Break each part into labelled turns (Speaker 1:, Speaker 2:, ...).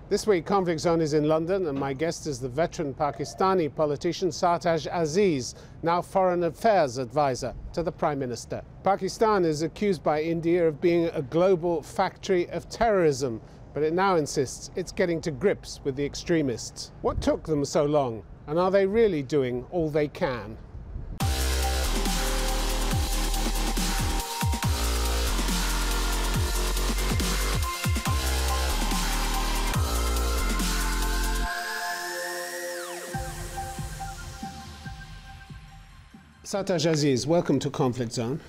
Speaker 1: This week, Conflict Zone is in London, and my guest is the veteran Pakistani politician Sartaj Aziz, now Foreign Affairs Advisor to the Prime Minister. Pakistan is accused by India of being a global factory of terrorism, but it now insists it's getting to grips with the extremists. What took them so long, and are they really doing all they can? Sartaj Aziz, welcome to Conflict Zone.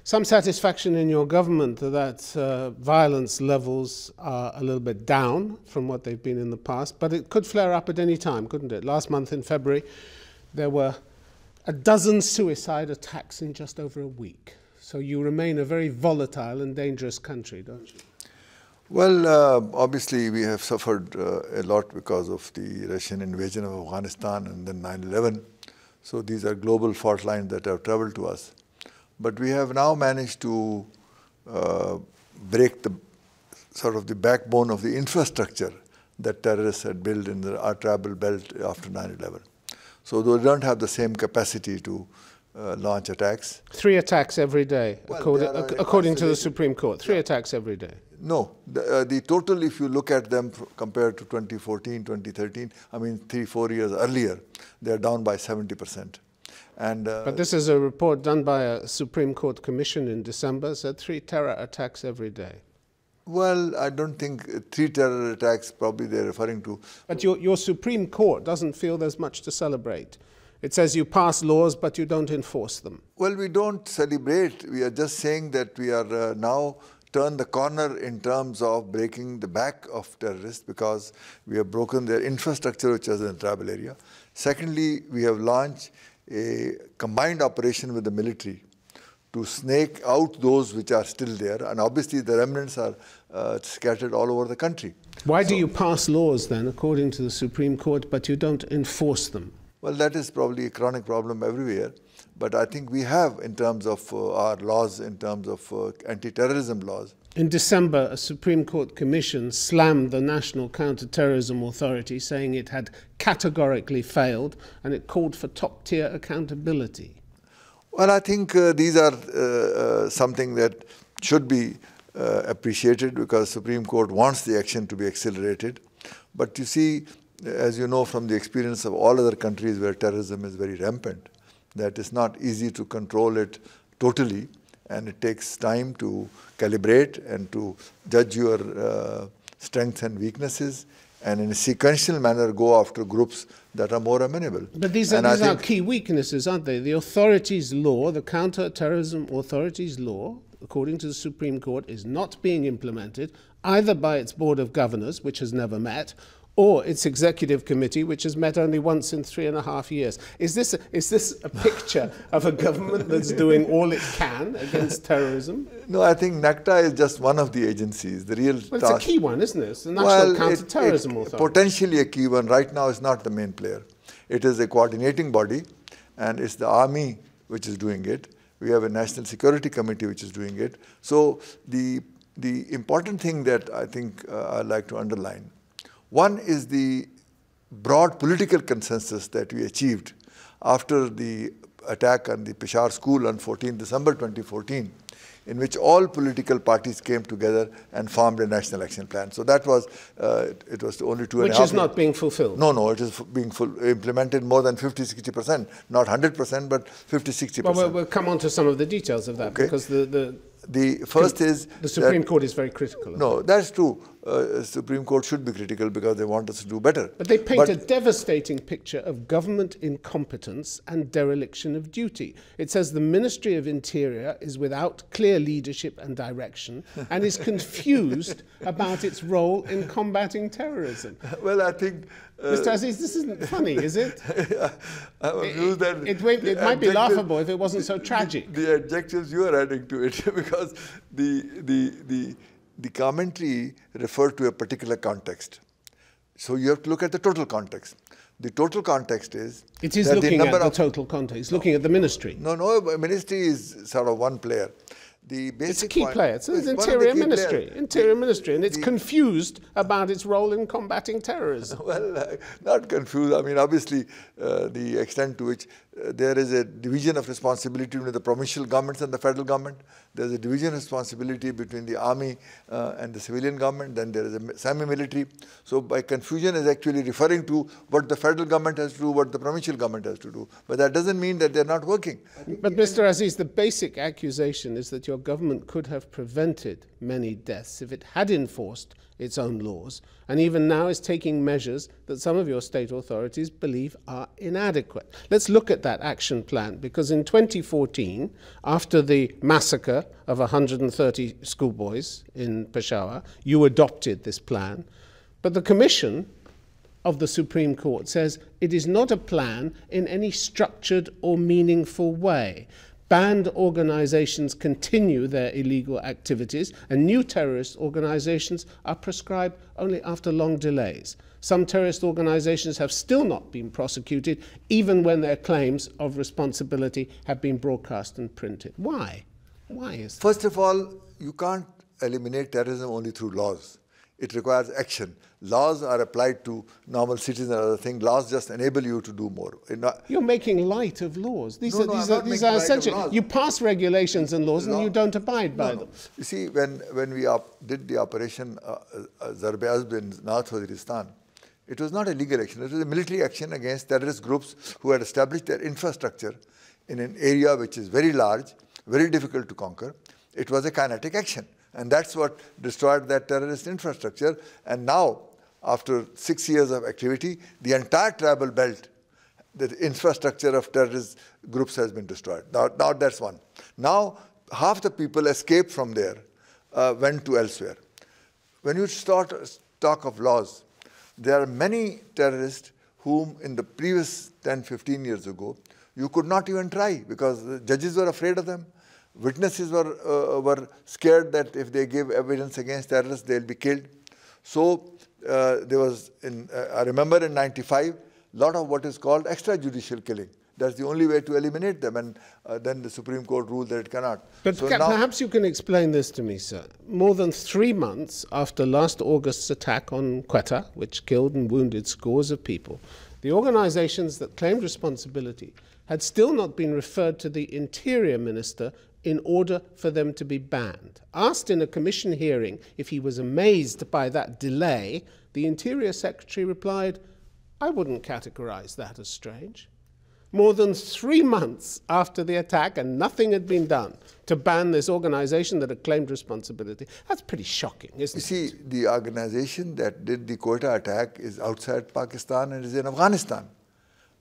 Speaker 1: Some satisfaction in your government that violence levels are a little bit down from what they've been in the past, but it could flare up at any time, couldn't it? Last month in February, there were a dozen suicide attacks in just over a week. So you remain a very volatile and dangerous country, don't you?
Speaker 2: Well, obviously we have suffered a lot because of the Russian invasion of Afghanistan and then 9/11. So these are global fault lines that have traveled to us. But we have now managed to break the sort of the backbone of the infrastructure that terrorists had built in our tribal belt after 9/11. So they don't have the same capacity to launch attacks.
Speaker 1: 3 attacks every day, well, according to the Supreme Court. 3 attacks every day.
Speaker 2: No, the total, if you look at them compared to 2014, 2013, I mean 3-4 years earlier, they're down by 70%. And
Speaker 1: but this is a report done by a Supreme Court commission in December, said 3 terror attacks every day.
Speaker 2: Well, I don't think 3 terror attacks probably they're referring to.
Speaker 1: But your Supreme Court doesn't feel there's much to celebrate. It says you pass laws, but you don't enforce them.
Speaker 2: Well, we don't celebrate. We are just saying that we are now turn the corner in terms of breaking the back of terrorists because we have broken their infrastructure, which is in the tribal area. Secondly, we have launched a combined operation with the military to snake out those which are still there. And obviously, the remnants are scattered all over the country.
Speaker 1: Why do you pass laws then, according to the Supreme Court, but you don't enforce them?
Speaker 2: Well, that is probably a chronic problem everywhere. But I think we have, in terms of our laws, in terms of anti-terrorism laws.
Speaker 1: In December, a Supreme Court commission slammed the National Counter-Terrorism Authority, saying it had categorically failed, and it called for top-tier accountability.
Speaker 2: Well, I think these are something that should be appreciated because Supreme Court wants the action to be accelerated. But you see, as you know from the experience of all other countries where terrorism is very rampant, that it's not easy to control it totally, and it takes time to calibrate and to judge your strengths and weaknesses, and in a sequential manner go after groups that are more amenable.
Speaker 1: But these are key weaknesses, aren't they? The authorities' law, the Counter-Terrorism Authorities' law, according to the Supreme Court, is not being implemented either by its Board of Governors, which has never met, or its executive committee, which has met only once in 3.5 years. Is this a picture of a government that's doing all it can against terrorism?
Speaker 2: No, I think NACTA is just one of the agencies. The real
Speaker 1: Well, it's a key one, isn't it? It's the National Counter-Terrorism Authority.
Speaker 2: Potentially a key one. Right now, it's not the main player. It is a coordinating body, and it's the army which is doing it. We have a National Security Committee which is doing it. So the important thing that I think I'd like to underline, one is the broad political consensus that we achieved after the attack on the Peshawar school on 14 December 2014, in which all political parties came together and formed a national action plan. So that was, it was only 2.5 years.
Speaker 1: Which is not being fulfilled.
Speaker 2: No, it is being implemented more than 50-60%. Not 100%, but 50-60%.
Speaker 1: Well, we'll come on to some of the details of that,
Speaker 2: okay.
Speaker 1: Because
Speaker 2: the first is
Speaker 1: the Supreme Court is very critical.
Speaker 2: No, that's true. Supreme Court should be critical because they want us to do better.
Speaker 1: But they paint a devastating picture of government incompetence and dereliction of duty. It says the Ministry of Interior is without clear leadership and direction and is confused about its role in combating terrorism.
Speaker 2: Well, I think...
Speaker 1: Mr. Aziz, this isn't funny, is it?
Speaker 2: It
Speaker 1: might be laughable if it wasn't so tragic.
Speaker 2: The adjectives you are adding to it, because the commentary referred to a particular context. So you have to look at the total context. The total context is...
Speaker 1: It is looking at the total context, looking at the ministry.
Speaker 2: No, ministry is sort of one player. The basic
Speaker 1: it's a key
Speaker 2: point,
Speaker 1: player. It's an interior ministry, and it's confused about its role in combating terrorism.
Speaker 2: Well, not confused. I mean, obviously, the extent to which there is a division of responsibility between the provincial governments and the federal government. There's a division of responsibility between the army and the civilian government. Then there is a semi-military. So by confusion is actually referring to what the federal government has to do, what the provincial government has to do. But that doesn't mean that they're not working.
Speaker 1: But Mr. Aziz, the basic accusation is that your government could have prevented many deaths if it had enforced its own laws, and even now is taking measures that some of your state authorities believe are inadequate. Let's look at that action plan, because in 2014, after the massacre of 130 schoolboys in Peshawar, you adopted this plan. But the Commission of the Supreme Court says it is not a plan in any structured or meaningful way. Banned organizations continue their illegal activities, and new terrorist organizations are prescribed only after long delays. Some terrorist organizations have still not been prosecuted, even when their claims of responsibility have been broadcast and printed. Why? Why is that?
Speaker 2: First of all, you can't eliminate terrorism only through laws. It requires action. Laws are applied to normal citizens and other things. Laws just enable you to do more.
Speaker 1: You're making light of laws. These are essential. You pass regulations and laws and you don't abide by them.
Speaker 2: You see, when we did the operation Sartaj Aziz in North Waziristan, it was not a legal action. It was a military action against terrorist groups who had established their infrastructure in an area which is very large, very difficult to conquer. It was a kinetic action. And that's what destroyed that terrorist infrastructure. And now, after 6 years of activity, the entire tribal belt, the infrastructure of terrorist groups has been destroyed. Now that's one. Now, half the people escaped from there, went to elsewhere. When you talk of laws, there are many terrorists whom in the previous 10, 15 years ago, you could not even try because the judges were afraid of them. Witnesses were scared that if they give evidence against terrorists, they'll be killed. So there was, I remember in '95, a lot of what is called extrajudicial killing. That's the only way to eliminate them. And then the Supreme Court ruled that it cannot.
Speaker 1: But so perhaps you can explain this to me, sir. More than 3 months after last August's attack on Quetta, which killed and wounded scores of people, the organizations that claimed responsibility had still not been referred to the Interior Minister in order for them to be banned. Asked in a commission hearing if he was amazed by that delay, the Interior Secretary replied, "I wouldn't categorize that as strange." More than 3 months after the attack and nothing had been done to ban this organization that had claimed responsibility. That's pretty shocking, isn't it?
Speaker 2: You see, the organization that did the Quetta attack is outside Pakistan and is in Afghanistan,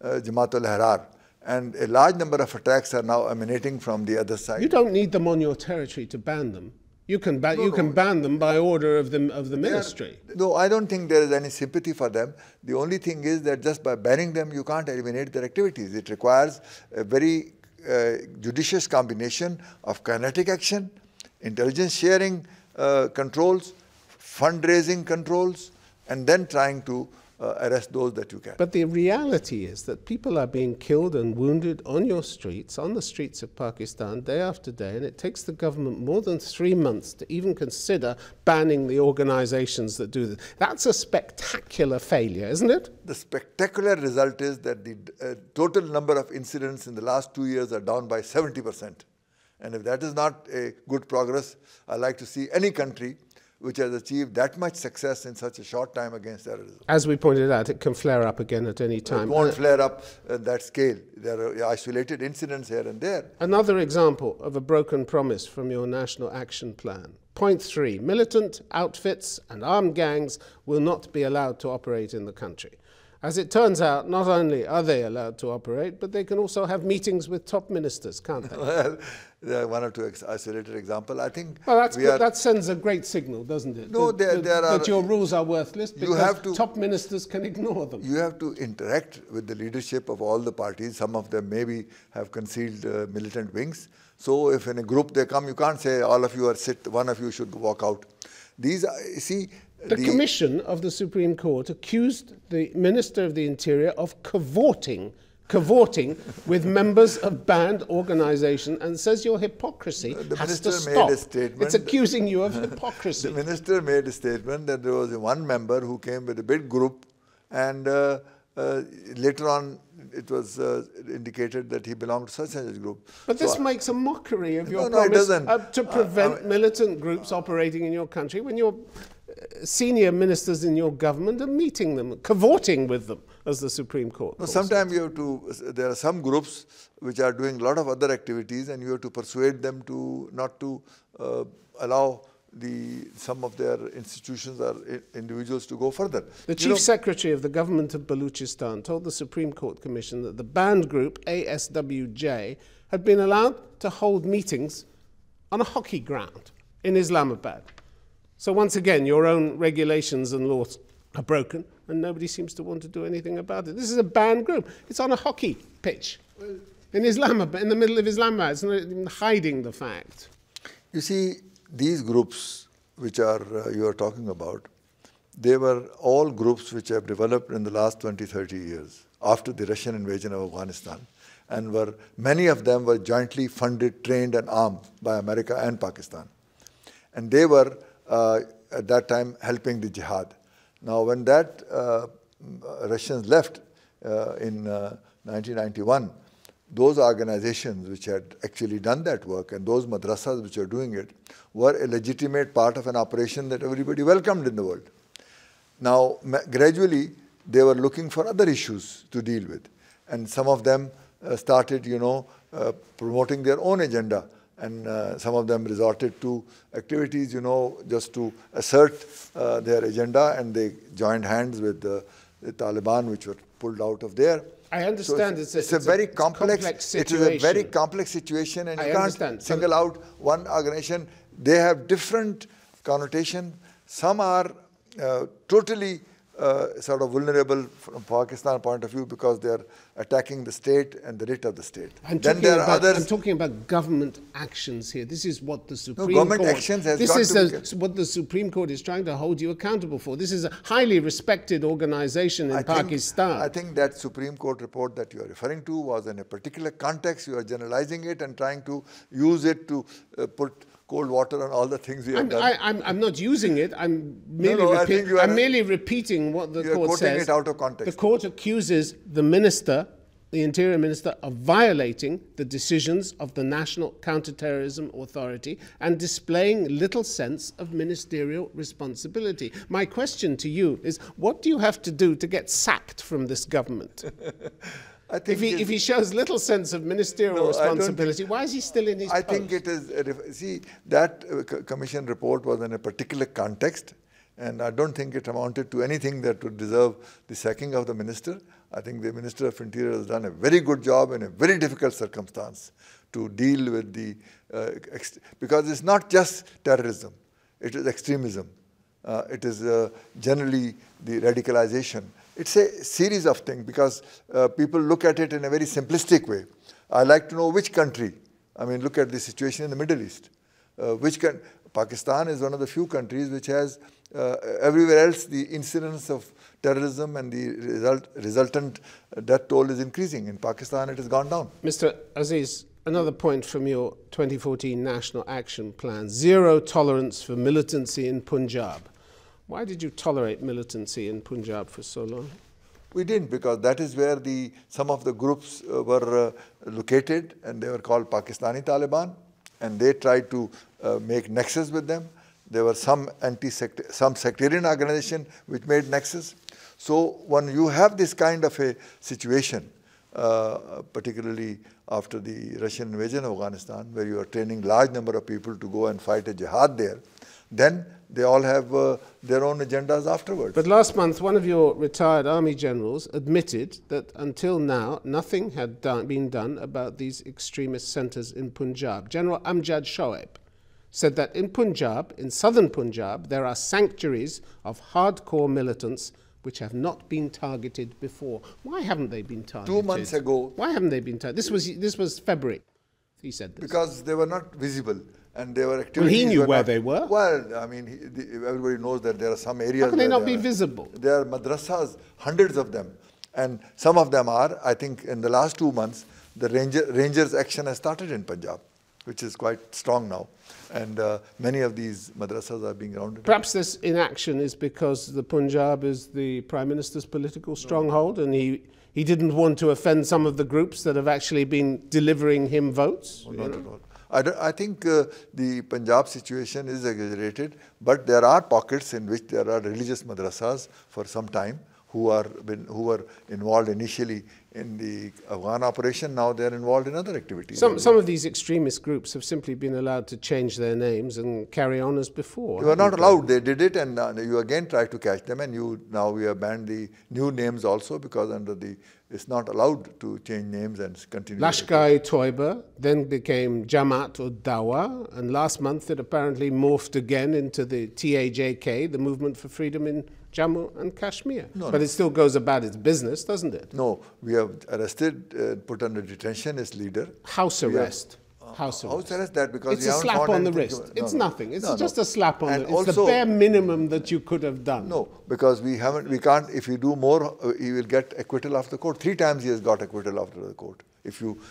Speaker 2: Jamaat al-Ahrar. And a large number of attacks are now emanating from the other side.
Speaker 1: You don't need them on your territory to ban them. You can ban them by order of the ministry.
Speaker 2: No, I don't think there is any sympathy for them. The only thing is that just by banning them, you can't eliminate their activities. It requires a very judicious combination of kinetic action, intelligence sharing controls, fundraising controls, and then trying to arrest those that you can.
Speaker 1: But the reality is that people are being killed and wounded on your streets, on the streets of Pakistan, day after day, and it takes the government more than 3 months to even consider banning the organizations that do this. That's a spectacular failure, isn't it?
Speaker 2: The spectacular result is that the total number of incidents in the last 2 years are down by 70%. And if that is not a good progress, I'd like to see any country which has achieved that much success in such a short time against terrorism.
Speaker 1: As we pointed out, it can flare up again at any time.
Speaker 2: It won't flare up at that scale. There are isolated incidents here and there.
Speaker 1: Another example of a broken promise from your National Action Plan. Point 3, militant outfits and armed gangs will not be allowed to operate in the country. As it turns out, not only are they allowed to operate, but they can also have meetings with top ministers, can't they?
Speaker 2: Well, there are one or two isolated examples. I think
Speaker 1: that sends a great signal, doesn't it?
Speaker 2: No,
Speaker 1: that your rules are worthless because top ministers can ignore them.
Speaker 2: You have to interact with the leadership of all the parties. Some of them maybe have concealed militant wings. So if in a group they come, you can't say all of you are one of you should walk out. These are, see,
Speaker 1: the Commission of the Supreme Court accused the Minister of the Interior of cavorting cavorting with members of banned organization and says your hypocrisy has to stop. It's accusing you of hypocrisy.
Speaker 2: The minister made a statement that there was one member who came with a big group, and later on it was indicated that he belonged to such a group.
Speaker 1: But this makes a mockery of your promise to prevent militant groups operating in your country when your senior ministers in your government are meeting them, cavorting with them, as the Supreme Court calls it.
Speaker 2: Sometimes you have to, there are some groups which are doing a lot of other activities, and you have to persuade them to not to allow some of their institutions or individuals to go further.
Speaker 1: The Chief Secretary of the Government of Baluchistan told the Supreme Court Commission that the banned group ASWJ had been allowed to hold meetings on a hockey ground in Islamabad. So once again, your own regulations and laws are broken, and nobody seems to want to do anything about it. This is a banned group. It's on a hockey pitch in Islamabad, in the middle of Islamabad. It's not even hiding the fact.
Speaker 2: You see, these groups which are you are talking about, they were all groups which have developed in the last 20, 30 years after the Russian invasion of Afghanistan, and many of them were jointly funded, trained and armed by America and Pakistan. And they were at that time helping the jihad. Now when that Russians left in 1991, those organizations which had actually done that work and those madrasas which are doing it were a legitimate part of an operation that everybody welcomed in the world. Now gradually they were looking for other issues to deal with, and some of them started, promoting their own agenda, and some of them resorted to activities, just to assert their agenda, and they joined hands with the Taliban, which were pulled out of there.
Speaker 1: I understand.
Speaker 2: So it's a very complex situation. It is a very complex situation, and you can't single out one organization. They have different connotation. Some are totally sort of vulnerable from Pakistan point of view because they are attacking the state and the writ of the state.
Speaker 1: I'm talking about government actions here. This is what the Supreme
Speaker 2: government
Speaker 1: Court...
Speaker 2: actions has
Speaker 1: what the Supreme Court is trying to hold you accountable for. This is a highly respected organization in Pakistan.
Speaker 2: I think that Supreme Court report that you are referring to was in a particular context. You are generalizing it and trying to use it to put cold water on all the things we have done.
Speaker 1: I'm not using it. I'm merely repeating what the court says.
Speaker 2: You are quoting it out of context.
Speaker 1: The court accuses the minister, the Interior Minister, of violating the decisions of the National Counterterrorism Authority and displaying little sense of ministerial responsibility. My question to you is, what do you have to do to get sacked from this government? I think if he shows little sense of ministerial responsibility, why is he still in his post?
Speaker 2: I think it is, see, that commission report was in a particular context, and I don't think it amounted to anything that would deserve the sacking of the minister. I think the Minister of Interior has done a very good job in a very difficult circumstance to deal with the, because it's not just terrorism, it is extremism. It is generally the radicalization. It's a series of things because people look at it in a very simplistic way. I like to know which country. I mean, look at the situation in the Middle East. Pakistan is one of the few countries which has, everywhere else, the incidence of terrorism and the resultant death toll is increasing. In Pakistan, it has gone down.
Speaker 1: Mr. Aziz, another point from your 2014 National Action Plan, zero tolerance for militancy in Punjab. Why did you tolerate militancy in Punjab for so long?
Speaker 2: We didn't, because that is where some of the groups were located, and they were called Pakistani Taliban, and they tried to make nexus with them. There were some sectarian organization which made nexus. So when you have this kind of a situation, particularly after the Russian invasion of Afghanistan, where you are training large number of people to go and fight a jihad there, then they all have their own agendas afterwards.
Speaker 1: But last month, one of your retired army generals admitted that until now, nothing had been done about these extremist centers in Punjab. General Amjad Shoaib said that in Punjab, in southern Punjab, there are sanctuaries of hardcore militants which have not been targeted before. Why haven't they been targeted?
Speaker 2: 2 months ago.
Speaker 1: Why haven't they been targeted? This was February, he said this.
Speaker 2: Because they were not visible. And they were activities.
Speaker 1: Well, he knew where they were.
Speaker 2: Well, I mean, everybody knows that there are some areas.
Speaker 1: How can they not be visible?
Speaker 2: There are madrasas, hundreds of them. And some of them are, I think in the last 2 months, the Rangers action has started in Punjab, which is quite strong now. And many of these madrasas are being rounded.
Speaker 1: Perhaps this inaction is because the Punjab is the Prime Minister's political stronghold, and he didn't want to offend some of the groups that have actually been delivering him votes?
Speaker 2: Oh, not at all. I think the Punjab situation is exaggerated, but there are pockets in which there are religious madrasas for some time who were involved initially in the Afghan operation. Now they are involved in other activities.
Speaker 1: Some of these extremist groups have simply been allowed to change their names and carry on as before.
Speaker 2: They were not allowed. They did it, and you again try to catch them, and now we have banned the new names also, because it's not allowed to change names and continue.
Speaker 1: Lashkar-e-Toiba then became Jamaat or Dawa, and last month it apparently morphed again into the TAJK, the Movement for Freedom in Jammu and Kashmir. But it still goes about its business, doesn't it?
Speaker 2: No, we have arrested, put under detention its leader.
Speaker 1: House arrest. House
Speaker 2: arrest, that because
Speaker 1: it's a slap on the wrist. It's nothing. It's just a slap on the wrist. It's the bare minimum that you could have done.
Speaker 2: No, because we can't, if you do more, he will get acquittal after the court. 3 times he has got acquittal after the court.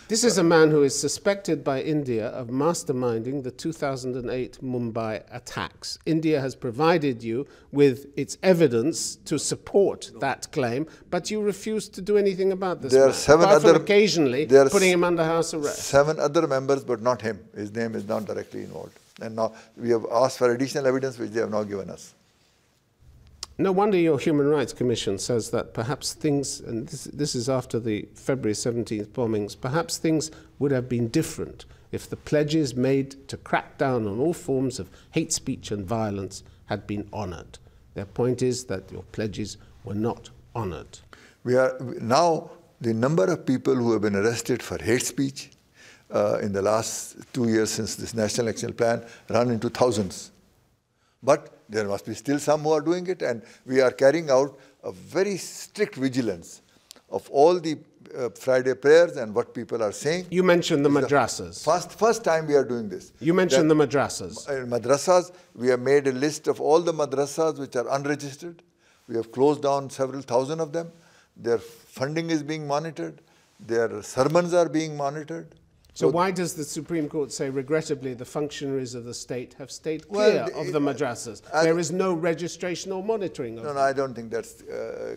Speaker 1: This is a man who is suspected by India of masterminding the 2008 Mumbai attacks. India has provided you with its evidence to support that claim, but you refuse to do anything about this.
Speaker 2: There are 7 other,
Speaker 1: occasionally putting him under house arrest.
Speaker 2: 7 other members, but not him. His name is not directly involved. And now we have asked for additional evidence, which they have now given us.
Speaker 1: No wonder your Human Rights Commission says that perhaps things, and this is after the February 17th bombings, perhaps things would have been different if the pledges made to crack down on all forms of hate speech and violence had been honoured. Their point is that your pledges were not honoured.
Speaker 2: Now, the number of people who have been arrested for hate speech in the last 2 years since this National Action Plan run into thousands. But there must be still some who are doing it, and we are carrying out a very strict vigilance of all the Friday prayers and what people are saying.
Speaker 1: You mentioned the madrasas.
Speaker 2: First time we are doing this.
Speaker 1: You mentioned the madrasas.
Speaker 2: In madrasas, we have made a list of all the madrasas which are unregistered. We have closed down several thousand of them. Their funding is being monitored. Their sermons are being monitored.
Speaker 1: So why does the Supreme Court say, regrettably, the functionaries of the state have stayed clear of the madrasas? There is no registration or monitoring of them.
Speaker 2: No, I don't think that's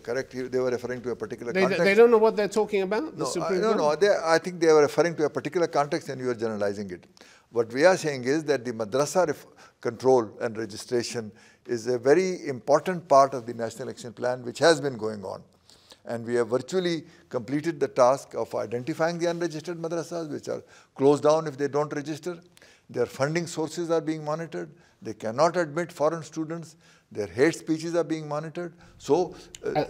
Speaker 2: correct. They were referring to a particular context.
Speaker 1: They don't know what they're talking about, the Supreme Court?
Speaker 2: I think they were referring to a particular context and you are generalizing it. What we are saying is that the madrasa control and registration is a very important part of the National Action Plan, which has been going on. And we have virtually completed the task of identifying the unregistered madrasas, which are closed down if they don't register. Their funding sources are being monitored. They cannot admit foreign students. Their hate speeches are being monitored. So,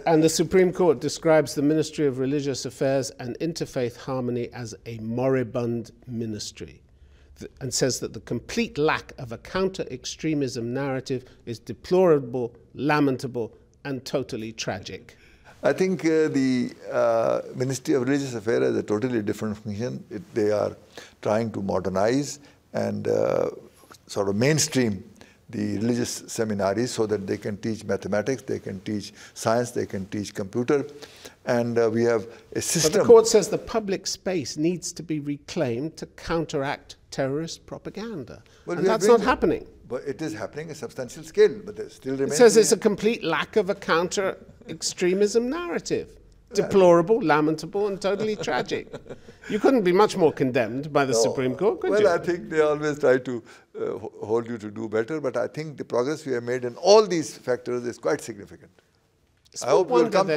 Speaker 1: and the Supreme Court describes the Ministry of Religious Affairs and Interfaith Harmony as a moribund ministry, and says that the complete lack of a counter-extremism narrative is deplorable, lamentable, and totally tragic.
Speaker 2: I think the Ministry of Religious Affairs has a totally different function. They are trying to modernize and sort of mainstream the religious seminaries so that they can teach mathematics, they can teach science, they can teach computer. And we have a system.
Speaker 1: But the court says the public space needs to be reclaimed to counteract terrorist propaganda. Well, and that's not happening.
Speaker 2: But it is happening at a substantial scale, but there still remains.
Speaker 1: It says it's a complete lack of a counter-extremism narrative. Deplorable, lamentable, and totally tragic. You couldn't be much more condemned by the Supreme Court, could you?
Speaker 2: Well, I think they always try to hold you to do better, but I think the progress we have made in all these factors is quite significant. I hope we'll come.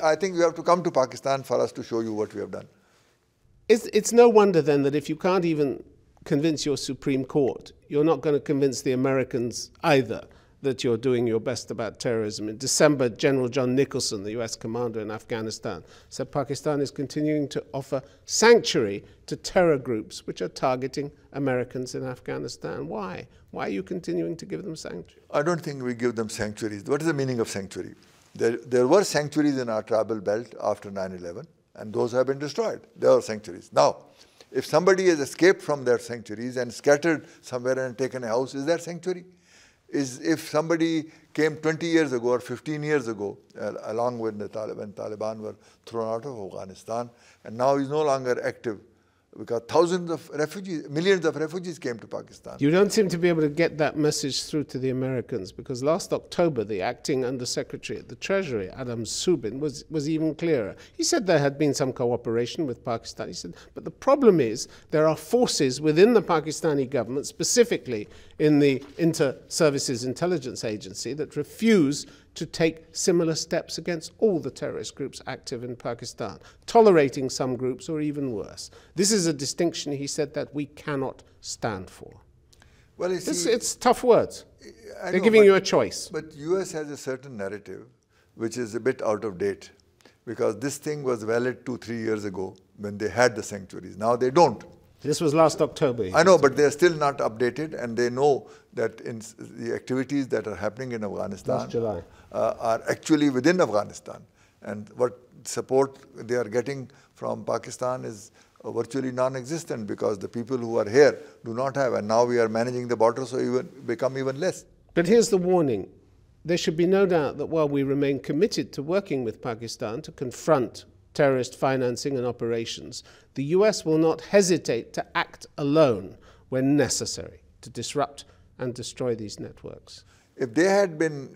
Speaker 2: I think you have to come to Pakistan for us to show you what we have done.
Speaker 1: It's no wonder then that if you can't even convince your Supreme Court, you're not going to convince the Americans either that you're doing your best about terrorism. In December, General John Nicholson, the US commander in Afghanistan, said Pakistan is continuing to offer sanctuary to terror groups which are targeting Americans in Afghanistan. Why? Why are you continuing to give them sanctuary?
Speaker 2: I don't think we give them sanctuaries. What is the meaning of sanctuary? There were sanctuaries in our tribal belt after 9/11, and those have been destroyed. There are sanctuaries. Now, if somebody has escaped from their sanctuaries and scattered somewhere and taken a house, is that sanctuary? is if somebody came 20 years ago or 15 years ago, along with the Taliban were thrown out of Afghanistan, and now he's no longer active because thousands of refugees, millions of refugees came to Pakistan.
Speaker 1: You don't seem to be able to get that message through to the Americans, because last October, the acting Undersecretary at the Treasury, Adam Subin, was even clearer. He said there had been some cooperation with Pakistan. He said, but the problem is there are forces within the Pakistani government, specifically in the Inter-Services Intelligence Agency, that refuse to take similar steps against all the terrorist groups active in Pakistan, tolerating some groups or even worse. This is a distinction, he said, that we cannot stand for.
Speaker 2: Well, you see,
Speaker 1: it's tough words. They're giving you a choice.
Speaker 2: But US has a certain narrative which is a bit out of date, because this thing was valid 2-3 years ago when they had the sanctuaries. Now they don't.
Speaker 1: This was last October.
Speaker 2: I know, but they are still not updated, and they know that in the activities that are happening in Afghanistan
Speaker 1: last July.
Speaker 2: Are actually within Afghanistan. And what support they are getting from Pakistan is virtually non-existent, because the people who are here do not have, and now we are managing the border, so become even less.
Speaker 1: But here's the warning. There should be no doubt that while we remain committed to working with Pakistan to confront terrorist financing and operations, the US will not hesitate to act alone when necessary to disrupt and destroy these networks.
Speaker 2: If they had been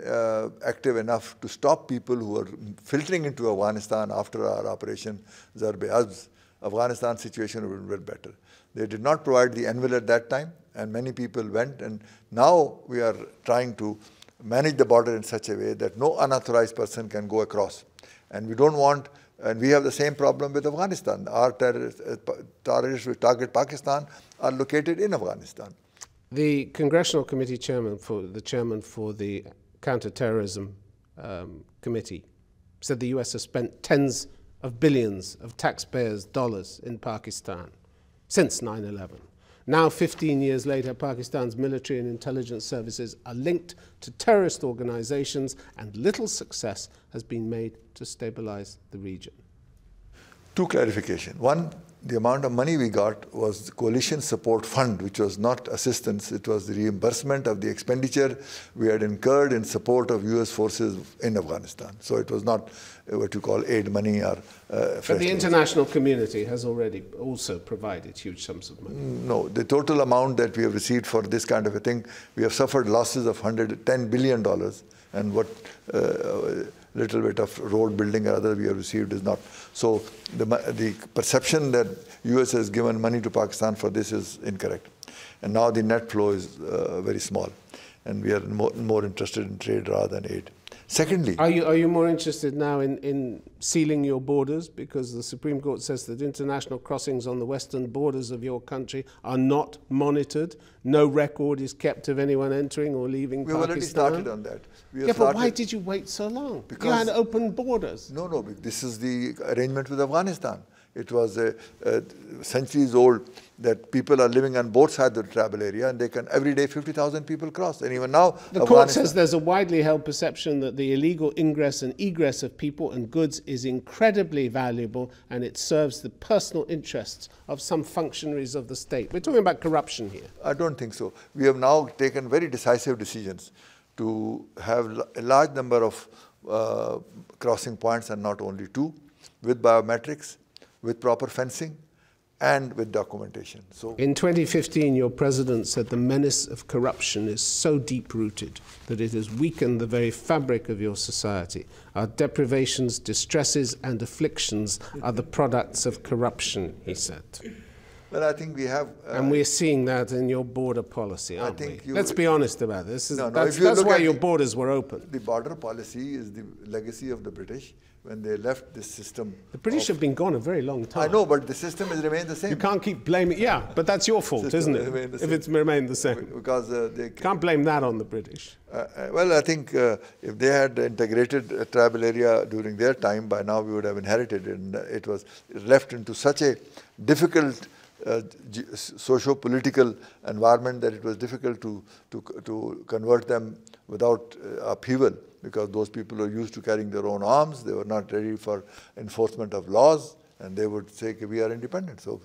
Speaker 2: active enough to stop people who were filtering into Afghanistan after our operation Sartaj, Afghanistan situation would have been better. They did not provide the anvil at that time, and many people went, and now we are trying to manage the border in such a way that no unauthorized person can go across. And we don't want, and we have the same problem with Afghanistan. Our terrorists which target Pakistan are located in Afghanistan.
Speaker 1: The Congressional Committee chairman for the Counterterrorism Committee said the US has spent tens of billions of taxpayers' dollars in Pakistan since 9/11. Now, 15 years later, Pakistan's military and intelligence services are linked to terrorist organizations, and little success has been made to stabilize the region.
Speaker 2: Two clarifications. One, the amount of money we got was the Coalition Support Fund, which was not assistance, it was the reimbursement of the expenditure we had incurred in support of US forces in Afghanistan. So it was not what you call aid money or
Speaker 1: But the international community has already also provided huge sums of money.
Speaker 2: No, the total amount that we have received for this kind of a thing, we have suffered losses of $110 billion, and what little bit of road building or other we have received is not. So the perception that US has given money to Pakistan for this is incorrect. And now the net flow is very small, and we are more interested in trade rather than aid. Secondly,
Speaker 1: are you more interested now in sealing your borders, because the Supreme Court says that international crossings on the western borders of your country are not monitored? No record is kept of anyone entering or leaving Pakistan?
Speaker 2: We've already started on that.
Speaker 1: But why did you wait so long? Because you had open borders.
Speaker 2: No, this is the arrangement with Afghanistan. It was centuries old that people are living on both sides of the tribal area, and they can every day 50,000 people cross. And even now,
Speaker 1: the court says there's a widely held perception that the illegal ingress and egress of people and goods is incredibly valuable, and it serves the personal interests of some functionaries of the state. We're talking about corruption here.
Speaker 2: I don't think so. We have now taken very decisive decisions to have a large number of crossing points, and not only two, with biometrics, with proper fencing, and with documentation. So,
Speaker 1: in 2015, your president said the menace of corruption is so deep-rooted that it has weakened the very fabric of your society. Our deprivations, distresses, and afflictions are the products of corruption, he said.
Speaker 2: Well, I think we have...
Speaker 1: and we're seeing that in your border policy, aren't we? Let's be honest about this. That's why your borders were open.
Speaker 2: The border policy is the legacy of the British when they left this system.
Speaker 1: The British have been gone a very long time.
Speaker 2: I know, but the system has remained the same.
Speaker 1: You can't keep blaming... Yeah, but that's your fault, isn't it? If it's remained the same.
Speaker 2: Because they...
Speaker 1: Can't blame that on the British.
Speaker 2: Well, I think if they had integrated a tribal area during their time, by now we would have inherited it. And it was left into such a difficult socio-political environment that it was difficult to convert them without upheaval, because those people are used to carrying their own arms. They were not ready for enforcement of laws, and they would say, we are independent. So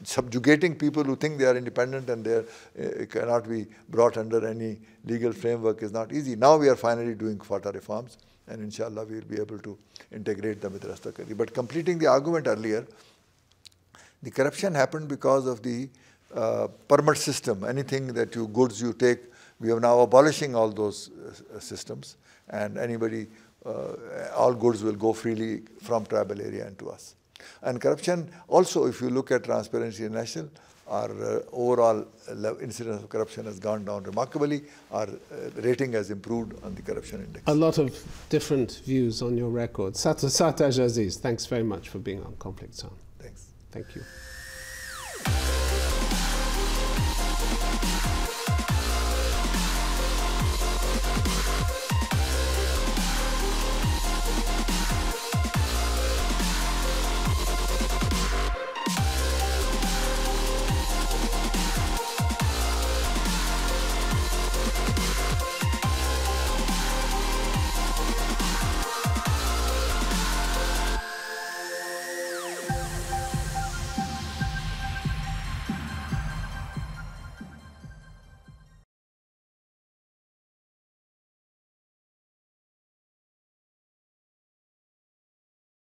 Speaker 2: subjugating people who think they are independent and they cannot be brought under any legal framework is not easy. Now we are finally doing FATA reforms, and inshallah we will be able to integrate them with Rastaqari. But completing the argument earlier, the corruption happened because of the permit system. Anything that goods you take, we are now abolishing all those systems, and anybody, all goods will go freely from tribal area into us. And corruption also, if you look at Transparency International, our overall incidence of corruption has gone down remarkably. Our rating has improved on the corruption index.
Speaker 1: A lot of different views on your record. Sartaj Aziz, thanks very much for being on Conflict Zone.
Speaker 2: Thanks.
Speaker 1: Thank you.